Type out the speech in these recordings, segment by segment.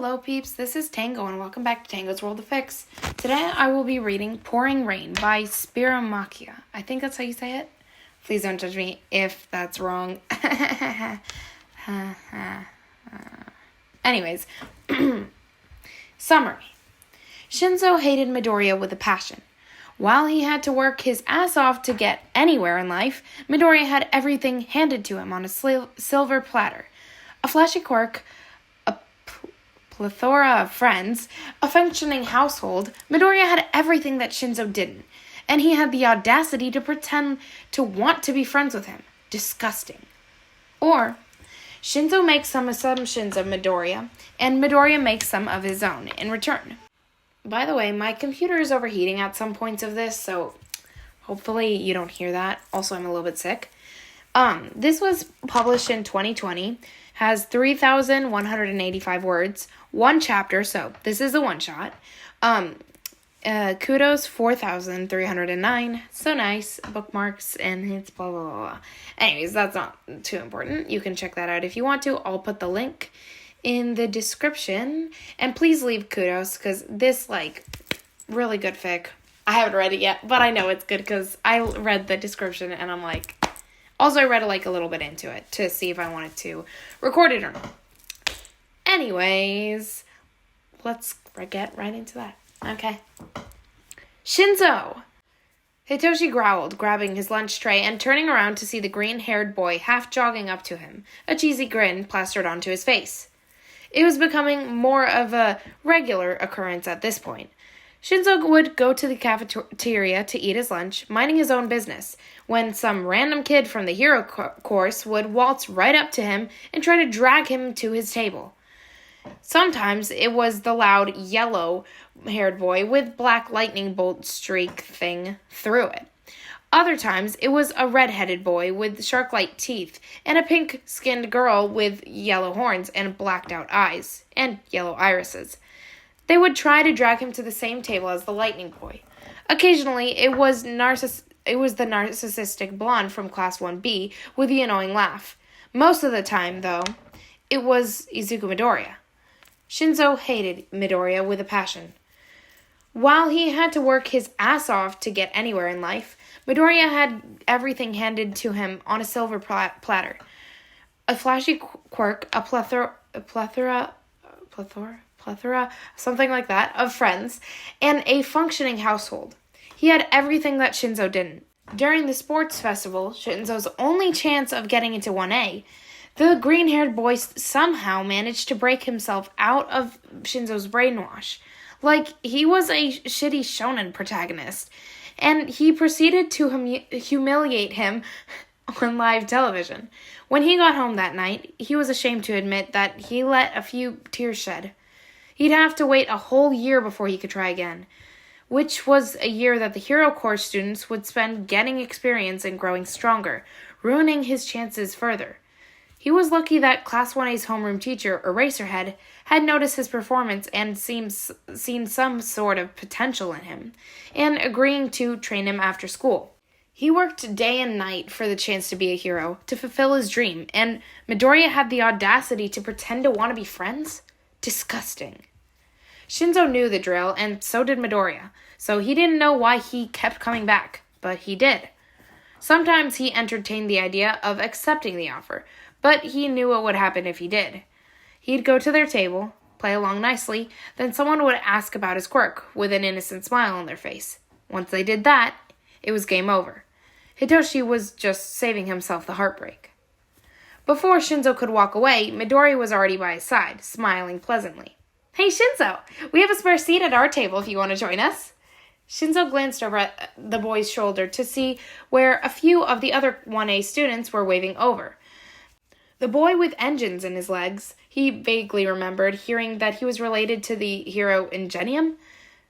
Hello peeps, this is Tango and welcome back to Tango's World of Fix. Today I will be reading Pouring Rain by Spiromachia. I think that's how you say it. Please don't judge me if that's wrong. Anyways, summary. Shinsou hated Midoriya with a passion. While he had to work his ass off to get anywhere in life, Midoriya had everything handed to him on a silver platter. A flashy quirk, a plethora of friends, a functioning household. Midoriya had everything that Shinsou didn't, and he had the audacity to pretend to want to be friends with him. Disgusting. Or, Shinsou makes some assumptions of Midoriya, and Midoriya makes some of his own in return. By the way, my computer is overheating at some points of this, so hopefully you don't hear that. Also, I'm a little bit sick. This was published in 2020, has 3,185 words, one chapter, so this is a one-shot. Kudos, 4,309, so nice, bookmarks, and it's blah, blah, blah, blah. Anyways, that's not too important. You can check that out if you want to. I'll put the link in the description, and please leave kudos, because this, really good fic. I haven't read it yet, but I know it's good, because I read the description, and I'm like, also I read a little bit into it, to see if I wanted to record it or not. Anyways, let's get right into that. Okay. Shinsou! Hitoshi growled, grabbing his lunch tray and turning around to see the green-haired boy half jogging up to him, a cheesy grin plastered onto his face. It was becoming more of a regular occurrence at this point. Shinsou would go to the cafeteria to eat his lunch, minding his own business, when some random kid from the hero course would waltz right up to him and try to drag him to his table. Sometimes it was the loud, yellow-haired boy with black lightning bolt streak thing through it. Other times, it was a red-headed boy with shark-like teeth and a pink-skinned girl with yellow horns and blacked-out eyes and yellow irises. They would try to drag him to the same table as the lightning boy. Occasionally, it was the narcissistic blonde from Class 1B with the annoying laugh. Most of the time, though, it was Izuku Midoriya. Shinsou hated Midoriya with a passion. While he had to work his ass off to get anywhere in life, Midoriya had everything handed to him on a silver platter. A flashy quirk, a plethora, something like that, of friends, and a functioning household. He had everything that Shinsou didn't. During the sports festival, Shinsou's only chance of getting into 1A, the green-haired boy somehow managed to break himself out of Shinsou's brainwash, like he was a shitty shonen protagonist, and he proceeded to humiliate him on live television. When he got home that night, he was ashamed to admit that he let a few tears shed. He'd have to wait a whole year before he could try again, which was a year that the hero course students would spend getting experience and growing stronger, ruining his chances further. He was lucky that Class 1A's homeroom teacher, Eraserhead, had noticed his performance and seen some sort of potential in him, and agreeing to train him after school. He worked day and night for the chance to be a hero, to fulfill his dream, and Midoriya had the audacity to pretend to want to be friends? Disgusting. Shinsou knew the drill, and so did Midoriya, so he didn't know why he kept coming back, but he did. Sometimes he entertained the idea of accepting the offer, but he knew what would happen if he did. He'd go to their table, play along nicely, then someone would ask about his quirk, with an innocent smile on their face. Once they did that, it was game over. Hitoshi was just saving himself the heartbreak. Before Shinsou could walk away, Midoriya was already by his side, smiling pleasantly. "Hey Shinsou, we have a spare seat at our table if you want to join us." Shinsou glanced over at the boy's shoulder to see where a few of the other 1A students were waving over. The boy with engines in his legs, he vaguely remembered hearing that he was related to the hero Ingenium.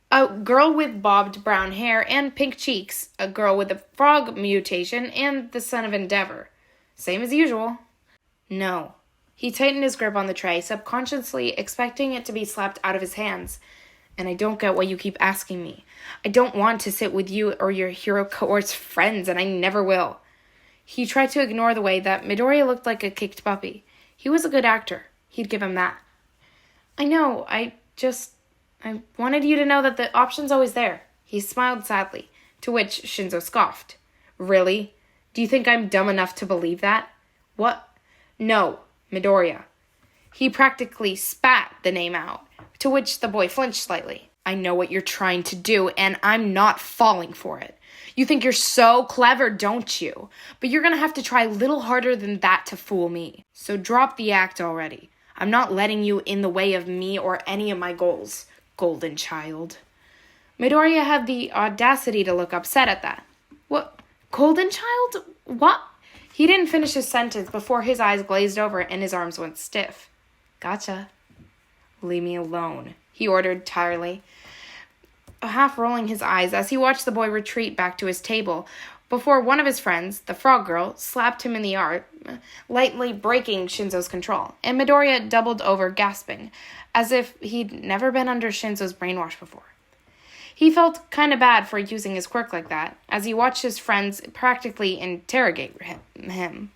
A girl with bobbed brown hair and pink cheeks, a girl with a frog mutation, and the son of Endeavor. Same as usual. No. He tightened his grip on the tray, subconsciously expecting it to be slapped out of his hands. And I don't get why you keep asking me. I don't want to sit with you or your hero cohort's friends, and I never will. He tried to ignore the way that Midoriya looked like a kicked puppy. He was a good actor. He'd give him that. I know, I wanted you to know that the option's always there. He smiled sadly, to which Shinsou scoffed. Really? Do you think I'm dumb enough to believe that? What? No, Midoriya. He practically spat the name out, to which the boy flinched slightly. I know what you're trying to do, and I'm not falling for it. You think you're so clever, don't you? But you're gonna have to try a little harder than that to fool me. So drop the act already. I'm not letting you in the way of me or any of my goals, golden child. Midoriya had the audacity to look upset at that. What? Golden child? What? He didn't finish his sentence before his eyes glazed over and his arms went stiff. Gotcha. Leave me alone, he ordered tiredly, half rolling his eyes as he watched the boy retreat back to his table before one of his friends, the frog girl, slapped him in the arm, lightly breaking Shinsou's control, and Midoriya doubled over, gasping, as if he'd never been under Shinsou's brainwash before. He felt kind of bad for using his quirk like that, as he watched his friends practically interrogate him.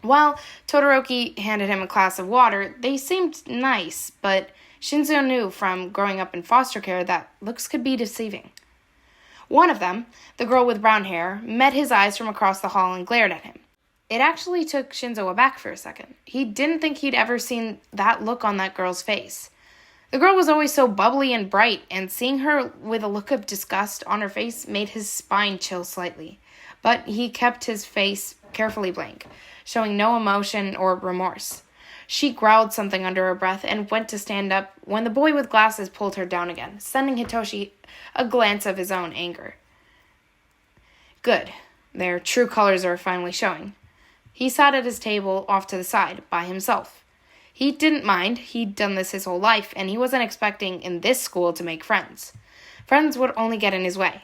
While Todoroki handed him a glass of water, they seemed nice, but Shinsou knew from growing up in foster care that looks could be deceiving. One of them, the girl with brown hair, met his eyes from across the hall and glared at him. It actually took Shinsou aback for a second. He didn't think he'd ever seen that look on that girl's face. The girl was always so bubbly and bright, and seeing her with a look of disgust on her face made his spine chill slightly. But he kept his face carefully blank, showing no emotion or remorse. She growled something under her breath and went to stand up when the boy with glasses pulled her down again, sending Hitoshi a glance of his own anger. Good. Their true colors are finally showing. He sat at his table off to the side, by himself. He didn't mind. He'd done this his whole life, and he wasn't expecting in this school to make friends. Friends would only get in his way.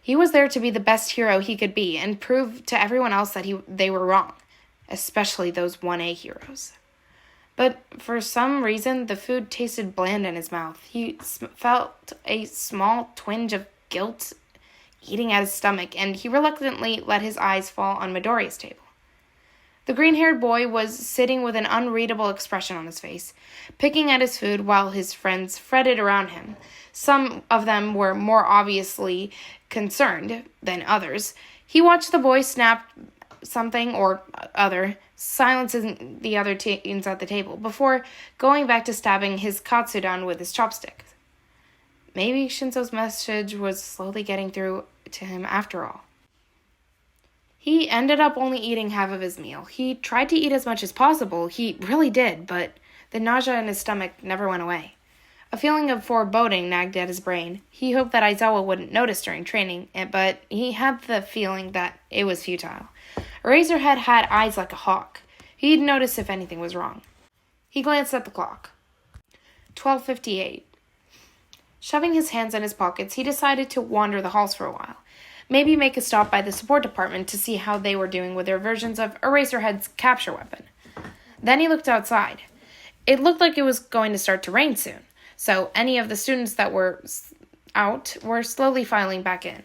He was there to be the best hero he could be and prove to everyone else that they were wrong, especially those 1A heroes. But for some reason, the food tasted bland in his mouth. He felt a small twinge of guilt eating at his stomach, and he reluctantly let his eyes fall on Midoriya's table. The green-haired boy was sitting with an unreadable expression on his face, picking at his food while his friends fretted around him. Some of them were more obviously concerned than others. He watched the boy snap something or other, silencing the other teens at the table, before going back to stabbing his katsudon with his chopstick. Maybe Shinsou's message was slowly getting through to him after all. He ended up only eating half of his meal. He tried to eat as much as possible, he really did, but the nausea in his stomach never went away. A feeling of foreboding nagged at his brain. He hoped that Aizawa wouldn't notice during training, but he had the feeling that it was futile. Eraserhead had eyes like a hawk. He'd notice if anything was wrong. He glanced at the clock. 12:58. Shoving his hands in his pockets, he decided to wander the halls for a while. Maybe make a stop by the support department to see how they were doing with their versions of Eraserhead's capture weapon. Then he looked outside. It looked like it was going to start to rain soon, so any of the students that were out were slowly filing back in.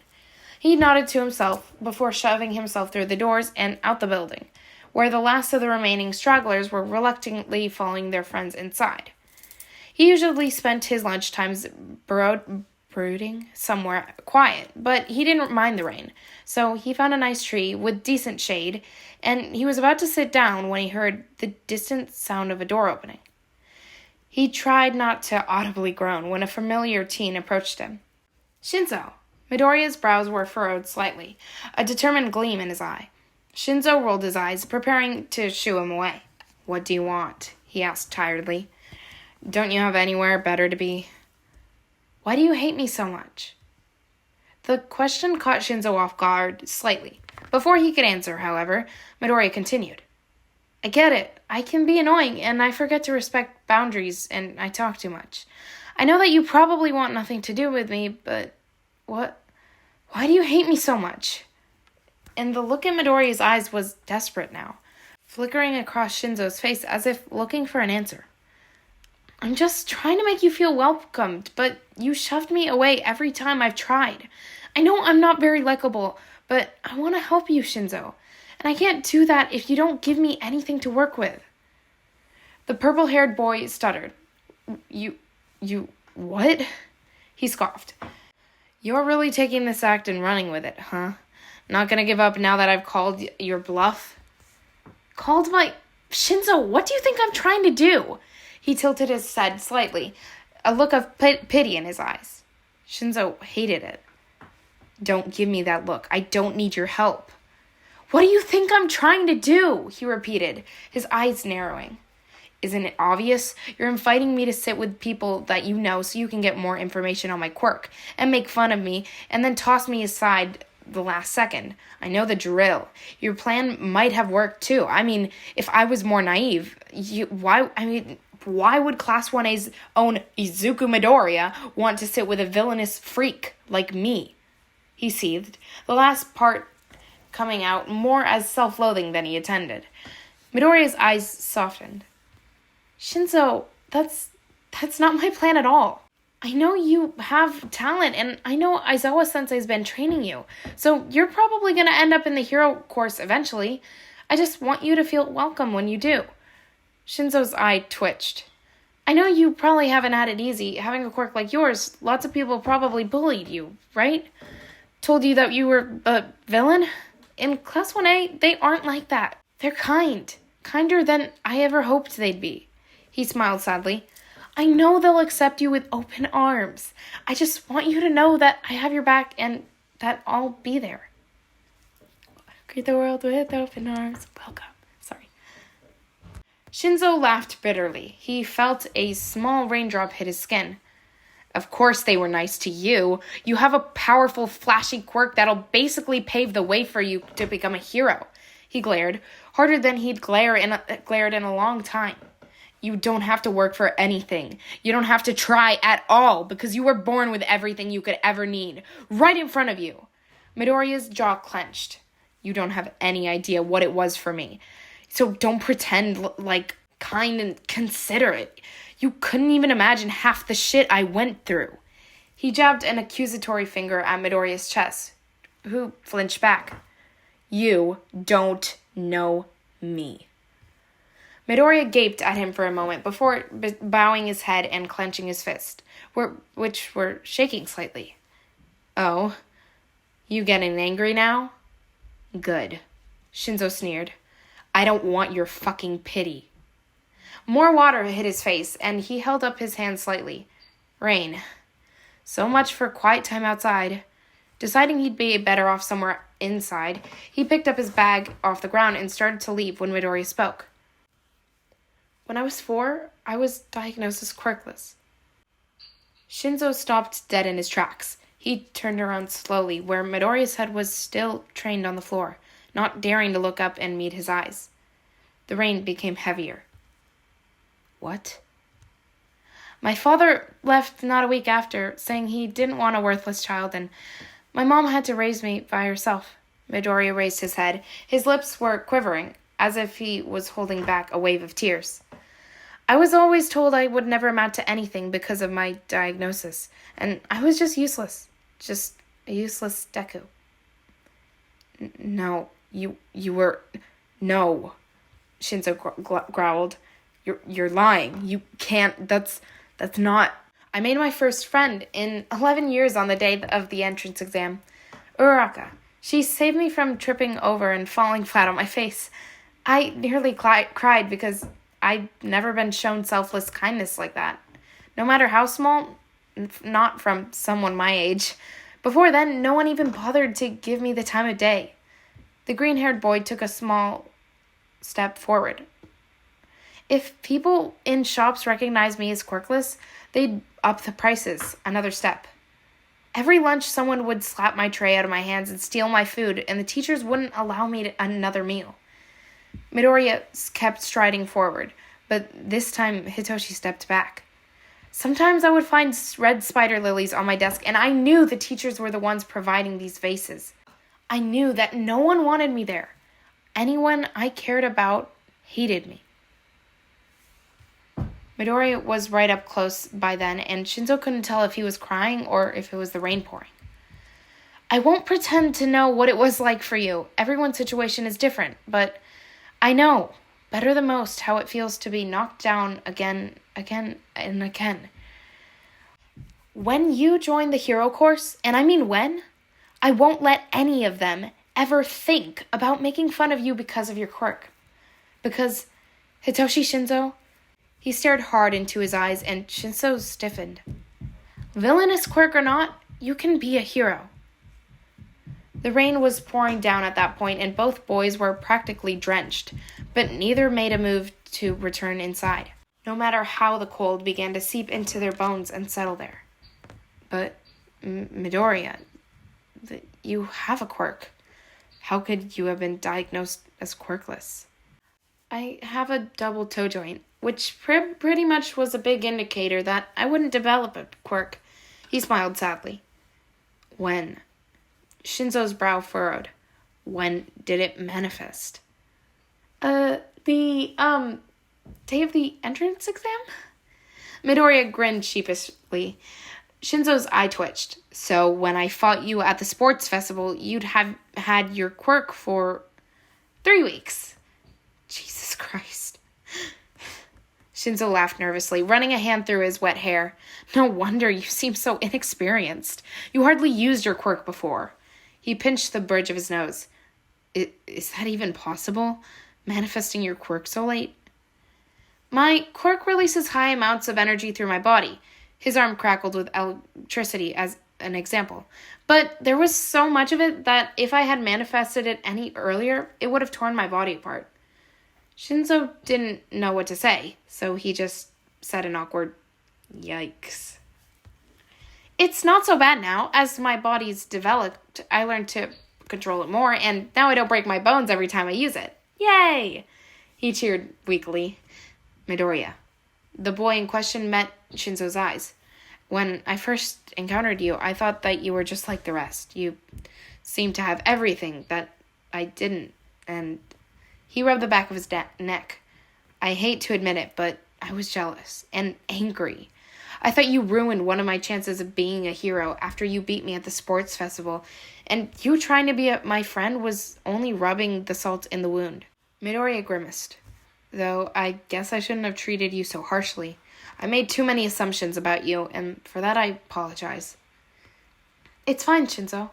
He nodded to himself before shoving himself through the doors and out the building, where the last of the remaining stragglers were reluctantly following their friends inside. He usually spent his lunch times brooding somewhere quiet, but he didn't mind the rain, so he found a nice tree with decent shade, and he was about to sit down when he heard the distant sound of a door opening. He tried not to audibly groan when a familiar teen approached him. Shinsou. Midoriya's brows were furrowed slightly, a determined gleam in his eye. Shinsou rolled his eyes, preparing to shoo him away. What do you want? He asked tiredly. Don't you have anywhere better to be? Why do you hate me so much? The question caught Shinsou off guard slightly. Before he could answer, however, Midoriya continued. I get it. I can be annoying, and I forget to respect boundaries, and I talk too much. I know that you probably want nothing to do with me, but what? Why do you hate me so much? And the look in Midoriya's eyes was desperate now, flickering across Shinsou's face as if looking for an answer. I'm just trying to make you feel welcomed, but you shoved me away every time I've tried. I know I'm not very likable, but I want to help you, Shinsou. And I can't do that if you don't give me anything to work with. The purple-haired boy stuttered. You, what? He scoffed. You're really taking this act and running with it, huh? Not gonna give up now that I've called your bluff? Called my... Shinsou, what do you think I'm trying to do? He tilted his head slightly, a look of pity in his eyes. Shinsou hated it. Don't give me that look. I don't need your help. What do you think I'm trying to do? He repeated, his eyes narrowing. Isn't it obvious? You're inviting me to sit with people that you know so you can get more information on my quirk and make fun of me and then toss me aside the last second. I know the drill. Your plan might have worked too. I mean, if I was more naive, why would Class 1A's own Izuku Midoriya want to sit with a villainous freak like me? He seethed, the last part coming out more as self-loathing than he intended. Midoriya's eyes softened. Shinsou, that's not my plan at all. I know you have talent, and I know Aizawa-sensei's been training you, so you're probably going to end up in the hero course eventually. I just want you to feel welcome when you do. Shinsou's eye twitched. I know you probably haven't had it easy. Having a quirk like yours, lots of people probably bullied you, right? Told you that you were a villain? In Class 1A, they aren't like that. They're kind. Kinder than I ever hoped they'd be. He smiled sadly. I know they'll accept you with open arms. I just want you to know that I have your back and that I'll be there. Greet the world with open arms. Welcome. Sorry. Shinsou laughed bitterly. He felt a small raindrop hit his skin. Of course they were nice to you. You have a powerful, flashy quirk that'll basically pave the way for you to become a hero. He glared, harder than he'd glared in a long time. You don't have to work for anything. You don't have to try at all because you were born with everything you could ever need, right in front of you. Midoriya's jaw clenched. You don't have any idea what it was for me. So don't pretend like kind and considerate. You couldn't even imagine half the shit I went through. He jabbed an accusatory finger at Midoriya's chest, who flinched back. You don't know me. Midoriya gaped at him for a moment before bowing his head and clenching his fist, which were shaking slightly. Oh, you getting angry now? Good. Shinsou sneered. I don't want your fucking pity. More water hit his face, and he held up his hand slightly. Rain. So much for quiet time outside. Deciding he'd be better off somewhere inside, he picked up his bag off the ground and started to leave when Midoriya spoke. When I was 4, I was diagnosed as quirkless. Shinsou stopped dead in his tracks. He turned around slowly, where Midoriya's head was still trained on the floor, not daring to look up and meet his eyes. The rain became heavier. What? My father left not a week after, saying he didn't want a worthless child, and my mom had to raise me by herself. Midoriya raised his head. His lips were quivering, as if he was holding back a wave of tears. I was always told I would never amount to anything because of my diagnosis, and I was just useless. Just a useless Deku. No, you were... No, Shinsou growled. You're lying. You can't... That's not... I made my first friend in 11 years on the day of the entrance exam. Uraraka. She saved me from tripping over and falling flat on my face. I nearly cried because I'd never been shown selfless kindness like that. No matter how small, not from someone my age. Before then, no one even bothered to give me the time of day. The green-haired boy took a small step forward. If people in shops recognized me as quirkless, they'd up the prices another step. Every lunch, someone would slap my tray out of my hands and steal my food, and the teachers wouldn't allow me another meal. Midoriya kept striding forward, but this time Hitoshi stepped back. Sometimes I would find red spider lilies on my desk, and I knew the teachers were the ones providing these vases. I knew that no one wanted me there. Anyone I cared about hated me. Midoriya was right up close by then, and Shinsou couldn't tell if he was crying or if it was the rain pouring. I won't pretend to know what it was like for you. Everyone's situation is different, but I know, better than most, how it feels to be knocked down again again and again. When you join the hero course, and I mean when, I won't let any of them ever think about making fun of you because of your quirk. Because Hitoshi Shinsou, he stared hard into his eyes and Shinsou stiffened. Villainous quirk or not, you can be a hero. The rain was pouring down at that point and both boys were practically drenched, but neither made a move to return inside, no matter how the cold began to seep into their bones and settle there. But, Midoriya, you have a quirk. How could you have been diagnosed as quirkless? I have a double toe joint, which pretty much was a big indicator that I wouldn't develop a quirk. He smiled sadly. When? Shinsou's brow furrowed. When did it manifest? The day of the entrance exam? Midoriya grinned sheepishly. Shinsou's eye twitched. So when I fought you at the sports festival, you'd have had your quirk for 3 weeks. Jesus Christ. Shinsou laughed nervously, running a hand through his wet hair. No wonder you seem so inexperienced. You hardly used your quirk before. He pinched the bridge of his nose. Is that even possible? Manifesting your quirk so late? My quirk releases high amounts of energy through my body. His arm crackled with electricity as an example. But there was so much of it that if I had manifested it any earlier, it would have torn my body apart. Shinsou didn't know what to say, so he just said an awkward, yikes. It's not so bad now. As my body's developed, I learned to control it more, and now I don't break my bones every time I use it. Yay! He cheered weakly. Midoriya. The boy in question met Shinsou's eyes. When I first encountered you, I thought that you were just like the rest. You seemed to have everything that I didn't, and he rubbed the back of his neck. I hate to admit it, but I was jealous and angry. I thought you ruined one of my chances of being a hero after you beat me at the sports festival, and you trying to be my friend was only rubbing the salt in the wound. Midoriya grimaced. Though I guess I shouldn't have treated you so harshly. I made too many assumptions about you, and for that I apologize. It's fine, Shinsou.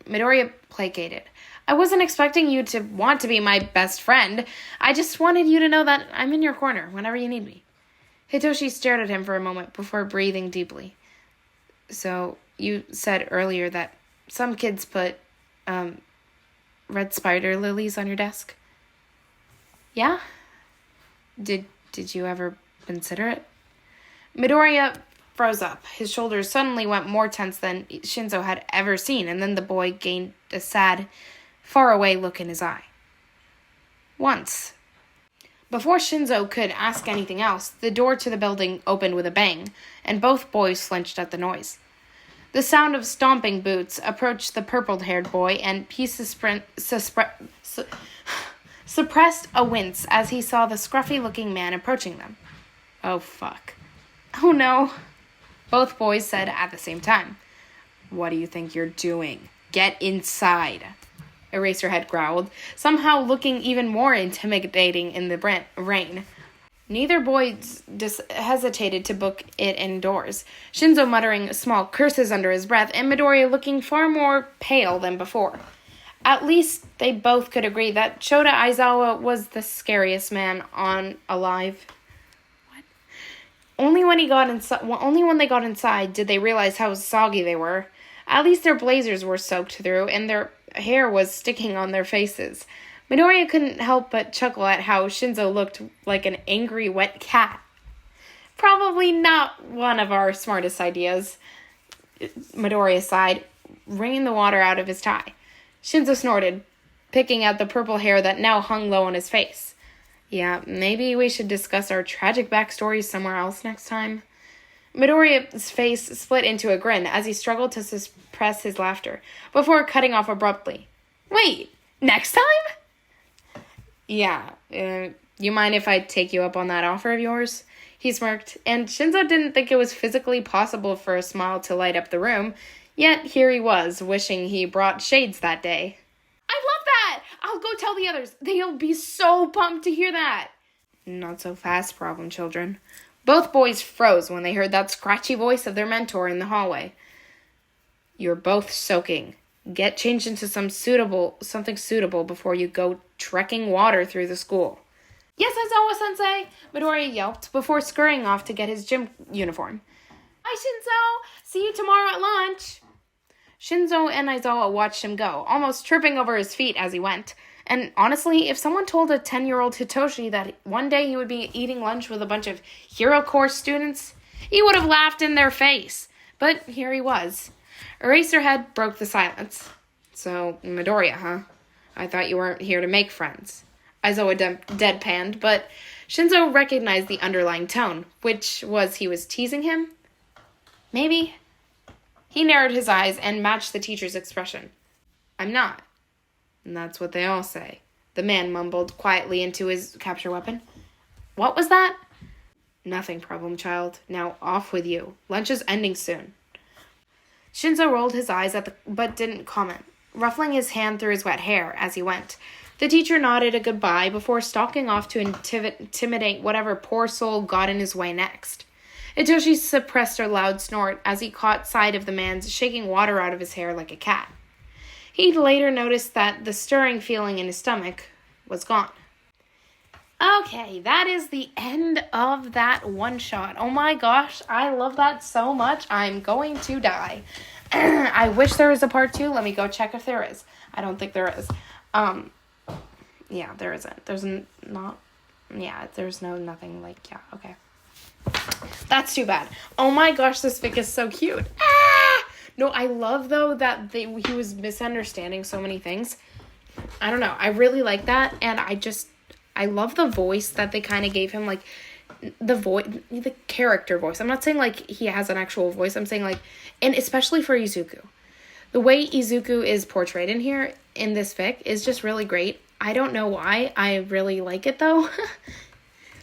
Midoriya placated. I wasn't expecting you to want to be my best friend. I just wanted you to know that I'm in your corner whenever you need me. Hitoshi stared at him for a moment before breathing deeply. So, you said earlier that some kids put, red spider lilies on your desk? Yeah? Did you ever consider it? Midoriya froze up. His shoulders suddenly went more tense than Shinsou had ever seen, and then the boy gained a sad, faraway look in his eye. Once. Before Shinsou could ask anything else, the door to the building opened with a bang, and both boys flinched at the noise. The sound of stomping boots approached the purple-haired boy, and he suppressed a wince as he saw the scruffy-looking man approaching them. Oh, fuck. Oh, no. Both boys said at the same time. What do you think you're doing? Get inside. Eraserhead growled, somehow looking even more intimidating in the rain. Neither boy hesitated to book it indoors, Shinsou muttering small curses under his breath, and Midoriya looking far more pale than before. At least they both could agree that Shota Aizawa was the scariest man alive. What? Only when they got inside did they realize how soggy they were. At least their blazers were soaked through, and their hair was sticking on their faces. Midoriya couldn't help but chuckle at how Shinsou looked like an angry wet cat. Probably not one of our smartest ideas, Midoriya sighed, wringing the water out of his tie. Shinsou snorted, picking at the purple hair that now hung low on his face. Yeah, maybe we should discuss our tragic backstories somewhere else next time. Midoriya's face split into a grin as he struggled to suppress his laughter, before cutting off abruptly. Wait, next time? Yeah, you mind if I take you up on that offer of yours? He smirked, and Shinsou didn't think it was physically possible for a smile to light up the room, yet here he was, wishing he brought shades that day. I love that! I'll go tell the others. They'll be so pumped to hear that. Not so fast, problem children. Both boys froze when they heard that scratchy voice of their mentor in the hallway. "You're both soaking. Get changed into something suitable before you go trekking water through the school." "Yes, Aizawa-sensei," Midoriya yelped before scurrying off to get his gym uniform. "Bye, Shinsou. See you tomorrow at lunch." Shinsou and Aizawa watched him go, almost tripping over his feet as he went. And honestly, if someone told a 10-year-old Hitoshi that one day he would be eating lunch with a bunch of Hero Course students, he would have laughed in their face. But here he was. Eraserhead broke the silence. "So, Midoriya, huh? I thought you weren't here to make friends." Aizawa deadpanned, but Shinsou recognized the underlying tone, which was he was teasing him? Maybe. He narrowed his eyes and matched the teacher's expression. "I'm not." "And that's what they all say," the man mumbled quietly into his capture weapon. "What was that?" "Nothing, problem child. Now off with you. Lunch is ending soon." Shinsou rolled his eyes but didn't comment, ruffling his hand through his wet hair as he went. The teacher nodded a goodbye before stalking off to intimidate whatever poor soul got in his way next. Hitoshi suppressed a loud snort as he caught sight of the man shaking water out of his hair like a cat. He later noticed that the stirring feeling in his stomach was gone. Okay, that is the end of that one-shot. Oh my gosh, I love that so much. I'm going to die. I wish there was a part 2. Let me go check if there is. I don't think there is. Yeah, there isn't. There's nothing like, yeah, okay. That's too bad. Oh my gosh, this fic is so cute. Ah! No, I love, though, that he was misunderstanding so many things. I don't know. I really like that, and I love the voice that they kind of gave him, like, the character voice. I'm not saying, like, he has an actual voice. I'm saying, like, and especially for Izuku. The way Izuku is portrayed in this fic, is just really great. I don't know why. I really like it, though.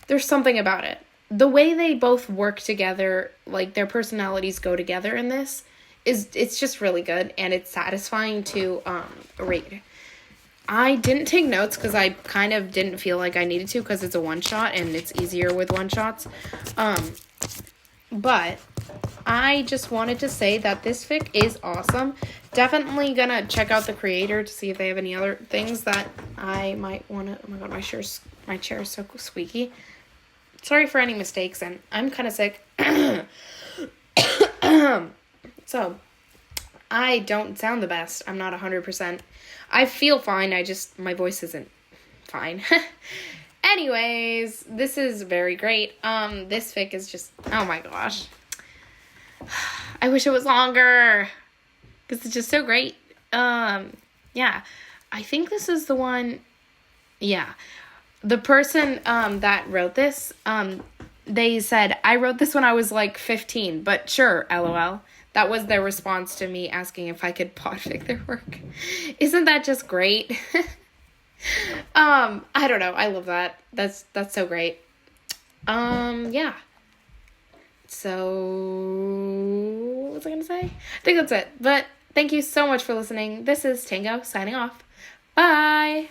There's something about it. The way they both work together, like, their personalities go together in this, it's just really good, and it's satisfying to read. I didn't take notes because I kind of didn't feel like I needed to because it's a one-shot, and it's easier with one-shots. But I just wanted to say that this fic is awesome. Definitely gonna check out the creator to see if they have any other things that I might want to... Oh my god, my chair is so squeaky. Sorry for any mistakes, and I'm kind of sick. So, I don't sound the best. I'm not 100%. I feel fine, my voice isn't fine. Anyways, this is very great. This fic is just, oh my gosh. I wish it was longer, because it's just so great. Yeah, I think this is the one, yeah. The person that wrote this, they said, "I wrote this when I was like 15, but sure, LOL." That was their response to me asking if I could podfic their work. Isn't that just great? I don't know. I love that. That's so great. Yeah. So, what was I going to say? I think that's it. But thank you so much for listening. This is Tango signing off. Bye.